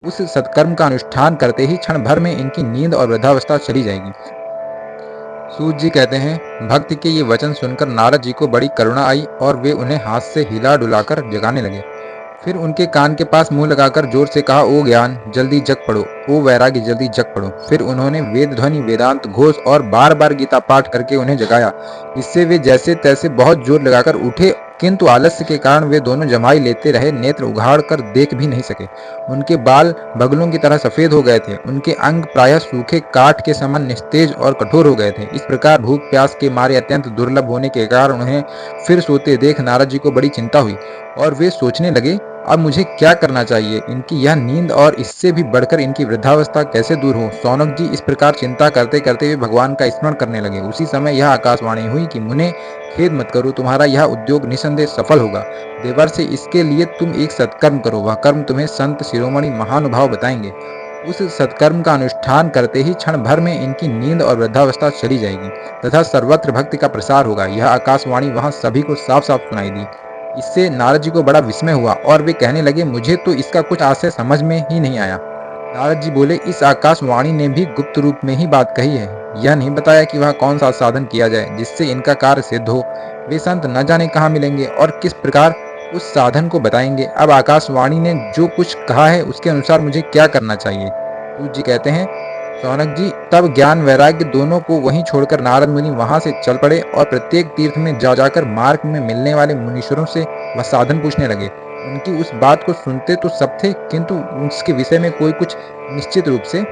उस सत्कर्म का अनुष्ठान करते ही क्षण भर में इनकी नींद और वृद्धावस्था चली जाएगी। सूत जी कहते हैं, भक्त के ये वचन सुनकर नारद जी को बड़ी करुणा आई और वे उन्हें हाथ से हिला डुलाकर जगाने लगे। फिर उनके कान के पास मुंह लगाकर जोर से कहा, ओ ज्ञान जल्दी जग पड़ो, ओ वैरागी जल्दी जग पड़ो। फिर उन्होंने वेद ध्वनि, वेदांत घोष और बार बार गीता पाठ करके उन्हें जगाया। इससे वे जैसे तैसे बहुत जोर लगाकर उठे, किंतु आलस्य के कारण वे दोनों जमाई लेते रहे, नेत्र उघाड़ कर देख भी नहीं सके। उनके बाल बगलों की तरह सफेद हो गए थे, उनके अंग प्रायः सूखे काठ के समान निस्तेज और कठोर हो गए थे। इस प्रकार भूख प्यास के मारे अत्यंत दुर्लभ होने के कारण उन्हें फिर सोते देख नारद जी को बड़ी चिंता हुई और वे सोचने लगे, अब मुझे क्या करना चाहिए? इनकी यह नींद और इससे भी बढ़कर इनकी वृद्धावस्था कैसे दूर हो? शौनक जी इस प्रकार चिंता करते करते वे भगवान का स्मरण करने लगे। उसी समय यह आकाशवाणी हुई कि मुने, खेद मत करो, तुम्हारा यह उद्योग निसंदेह सफल होगा। देवर से इसके लिए तुम एक सत्कर्म करो, वह कर्म तुम्हें संत शिरोमणि महानुभाव बताएंगे। उस सत्कर्म का अनुष्ठान करते ही क्षण भर में इनकी नींद और वृद्धावस्था चली जाएगी तथा सर्वत्र भक्ति का प्रसार होगा। यह आकाशवाणी वहां सभी को साफ साफ सुनाई दी। इससे नारद जी को बड़ा विस्मय हुआ और वे कहने लगे, मुझे तो इसका कुछ आशय समझ में ही नहीं आया। नारद जी बोले, इस आकाशवाणी ने भी गुप्त रूप में ही बात कही है, यह नहीं बताया कि वह कौन सा साधन किया जाए जिससे इनका कार्य सिद्ध हो। वे संत न जाने कहाँ मिलेंगे और किस प्रकार उस साधन को बताएंगे। अब आकाशवाणी ने जो कुछ कहा है उसके अनुसार मुझे क्या करना चाहिए? सूत जी कहते हैं, शौनक जी तब ज्ञान वैराग्य दोनों को वहीं छोड़कर नारद मुनि वहां से चल पड़े और प्रत्येक तीर्थ में जा जाकर मार्ग में मिलने वाले मुनीश्वरों से वह साधन पूछने लगे। उनकी उस बात को सुनते तो सब थे, किंतु उसके विषय में कोई कुछ निश्चित रूप से